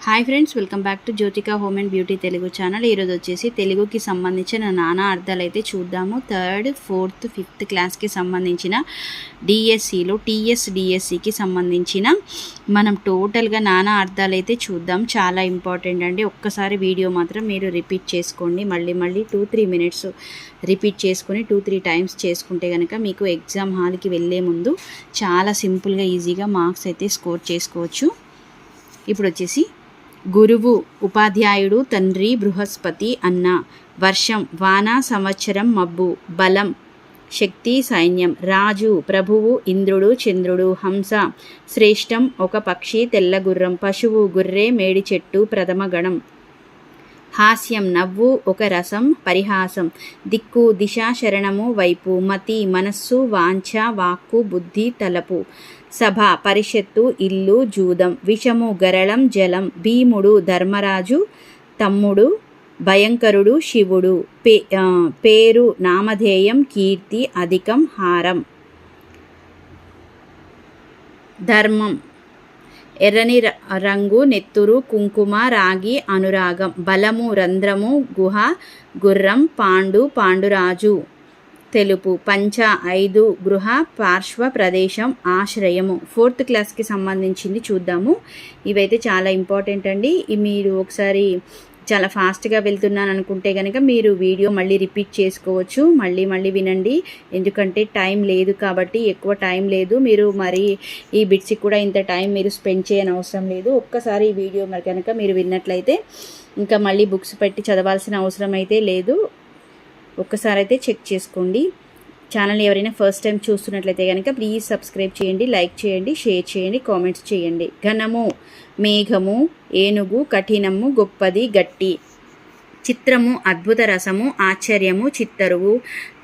Hi friends, welcome back to Jyothika home and beauty Telugu channel. ఈరోజు వచ్చేసి తెలుగుకి సంబంధించిన నానా అర్థాలు అయితే చూద్దాము. 3rd, 4th, 5th క్లాస్కి సంబంధించిన డిఎస్సిలో డిఎస్సికి సంబంధించిన మనం టోటల్గా నానా అర్థాలు అయితే చూద్దాం. చాలా ఇంపార్టెంట్ అండి. ఒక్కసారి వీడియో మాత్రం మీరు రిపీట్ చేసుకోండి. మళ్ళీ 2-3 మినిట్స్ రిపీట్ చేసుకొని 2-3 టైమ్స్ చేసుకుంటే కనుక మీకు ఎగ్జామ్ హాల్కి వెళ్ళే ముందు చాలా సింపుల్గా ఈజీగా మార్క్స్ అయితే స్కోర్ చేసుకోవచ్చు. ఇప్పుడు వచ్చేసి గురువు, ఉపాధ్యాయుడు, తండ్రి, బృహస్పతి, అన్న, వర్షం, వాన, సంవత్సరం, మబ్బు, బలం, శక్తి, సైన్యం, రాజు, ప్రభువు, ఇంద్రుడు, చంద్రుడు, హంస, శ్రేష్టం, ఒక పక్షి, తెల్లగుర్రం, పశువు, గొర్రె, మేడి చెట్టు, ప్రథమ గణం, హాస్యం, నవ్వు, ఒక రసం, పరిహాసం, దిక్కు, దిశ, శరణము, వైపు, మతి, మనస్సు, వాంఛ, వాక్కు, బుద్ధి, తలపు, సభ, పరిషత్తు, ఇల్లు, జూదం, విషము, గరళం, జలం, భీముడు, ధర్మరాజు, తమ్ముడు, భయంకరుడు, శివుడు, పేరు, నామధేయం, కీర్తి, అధికం, హారం, ధర్మం, ఎర్రని రంగు, నెత్తురు, కుంకుమ, రాగి, అనురాగం, బలము, రంధ్రము, గుహ, గుర్రం, పాండురాజు, తెలుపు, పంచ, 5, గృహ, పార్శ్వ ప్రదేశం, ఆశ్రయము. 4th క్లాస్కి సంబంధించింది చూద్దాము. ఇవైతే చాలా ఇంపార్టెంట్ అండి. మీరు ఒకసారి చాలా ఫాస్ట్గా వెళ్తున్నాను అనుకుంటే కనుక మీరు వీడియో మళ్ళీ రిపీట్ చేసుకోవచ్చు. మళ్ళీ వినండి. ఎందుకంటే టైం లేదు కాబట్టి, ఎక్కువ టైం లేదు. మీరు మరి ఈ బిట్స్కి కూడా ఇంత టైం మీరు స్పెండ్ చేయని అవసరం లేదు. ఒక్కసారి ఈ వీడియో మరి కనుక మీరు విన్నట్లయితే ఇంకా మళ్ళీ బుక్స్ పెట్టి చదవాల్సిన అవసరం అయితే లేదు. ఒక్కసారి అయితే చెక్ చేసుకోండి. ఛానల్ ఎవరైనా ఫస్ట్ టైం చూస్తున్నట్లయితే కనుక ప్లీజ్ సబ్స్క్రైబ్ చేయండి, లైక్ చేయండి, షేర్ చేయండి, కామెంట్స్ చేయండి. ఘనము, మేఘము, ఏనుగు, కఠినము, గొప్పది, గట్టి, చిత్రము, అద్భుత రసము, ఆశ్చర్యము, చిత్తరువు,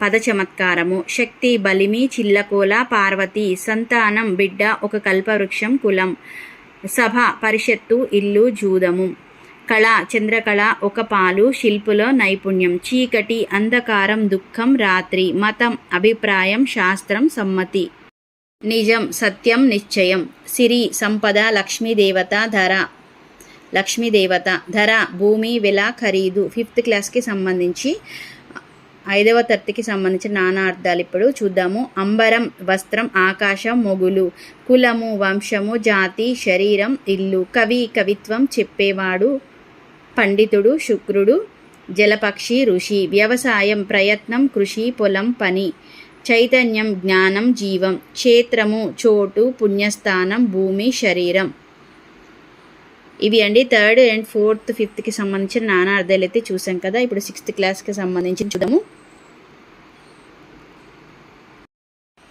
పద చమత్కారము, శక్తి, బలిమి, చిల్లకోల, పార్వతి, సంతానం, బిడ్డ, ఒక కల్పవృక్షం, కులం, సభ, పరిషత్తు, ఇల్లు, జూదము, కళ, చంద్రకళ, ఒక పాలు, శిల్పులో నైపుణ్యం, చీకటి, అంధకారం, దుఃఖం, రాత్రి, మతం, అభిప్రాయం, శాస్త్రం, సమ్మతి, నిజం, సత్యం, నిశ్చయం, సిరి, సంపద, లక్ష్మీదేవత, ధర, భూమి, వెల, ఖరీదు. 5th క్లాస్కి సంబంధించి 5వ తరగతికి సంబంధించిన నానా అర్థాలు ఇప్పుడు చూద్దాము. అంబరం, వస్త్రం, ఆకాశం, మొగులు, కులము, వంశము, జాతి, శరీరం, ఇల్లు, కవి, కవిత్వం, చెప్పేవాడు, పండితుడు, శుక్రుడు, జలపక్షి, ఋషి, వ్యవసాయం, ప్రయత్నం, కృషి, పొలం, పని, చైతన్యం, జ్ఞానం, జీవం, క్షేత్రము, చోటు, పుణ్యస్థానం, భూమి, శరీరం. ఇవి అండి 3rd and 4th, 5thకి సంబంధించిన నానా అర్థాలు అయితే చూసాం కదా. ఇప్పుడు 6th క్లాస్కి సంబంధించి చూద్దాము.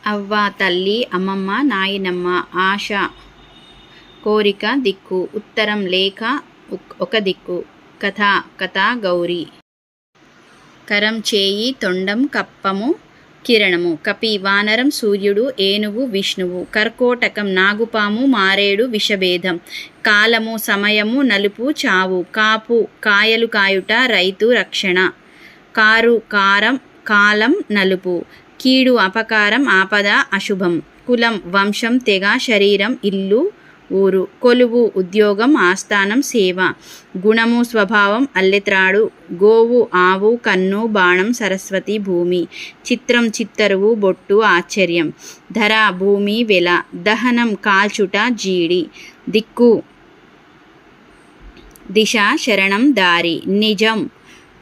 అవ్వ, తల్లి, అమ్మమ్మ, నాయనమ్మ, ఆశ, కోరిక, దిక్కు, ఉత్తరం, లేఖ, ఒక దిక్కు, కథ, గౌరీ, కరం, చేయి, తొండం, కప్పము, కిరణము, కపి, వానరం, సూర్యుడు, ఏనుగు, విష్ణువు, కర్కోటకం, నాగుపాము, మారేడు, విషభేదం, కాలము, సమయము, నలుపు, చావు, కాపు, కాయలు కాయుట, రైతు, రక్షణ, కారు, కాలం, నలుపు, కీడు, అపకారం, ఆపద, అశుభం, కులం, వంశం, తెగ, శరీరం, ఇల్లు, ఊరు, కొలువు, ఉద్యోగం, ఆస్థానం, సేవ, గుణము, స్వభావం, అల్లెత్రాడు, గోవు, ఆవు, కన్ను, బాణం, సరస్వతి, భూమి, చిత్రం, చిత్తరువు, బొట్టు, ఆశ్చర్యం, ధర, భూమి, వెల, దహనం, కాల్చుట, జీడి, దిక్కు, దిశ, శరణం, దారి, నిజం,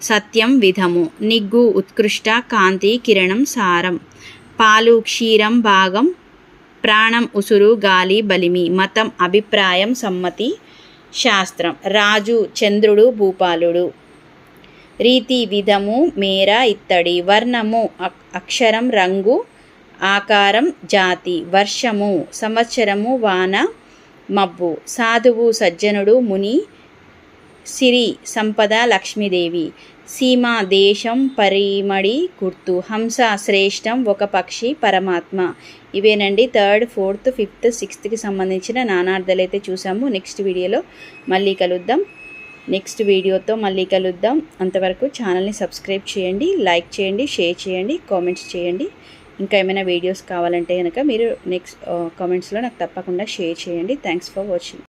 సత్యం, విధము, నిగ్గు, ఉత్కృష్ట, కాంతి, కిరణం, సారం, పాలు, క్షీరం, భాగం, ప్రాణం, ఉసురు, గాలి, బలిమి, మతం, అభిప్రాయం, సమ్మతి, శాస్త్రం, రాజు, చంద్రుడు, భూపాలుడు, రీతి, విధము, మేర, ఇత్తడి, వర్ణము, అక్షరం, రంగు, ఆకారం, జాతి, వర్షము, సంవత్సరము, వాన, మబ్బు, సాధువు, సజ్జనుడు, ముని, సిరి, సంపద, లక్ష్మీదేవి, సీమ, దేశం, పరిమడి, గుర్తు, హంస, శ్రేష్టం, ఒక పక్షి, పరమాత్మ. ఇవేనండి 3rd, 4th, 5th, 6thకి సంబంధించిన నానార్థాలు అయితే చూసాము. నెక్స్ట్ వీడియోతో మళ్ళీ కలుద్దాం. అంతవరకు ఛానల్ని సబ్స్క్రైబ్ చేయండి, లైక్ చేయండి, షేర్ చేయండి, కామెంట్స్ చేయండి. ఇంకా ఏమైనా వీడియోస్ కావాలంటే కనుక మీరు నెక్స్ట్ కామెంట్స్లో నాకు తప్పకుండా షేర్ చేయండి. Thanks for watching.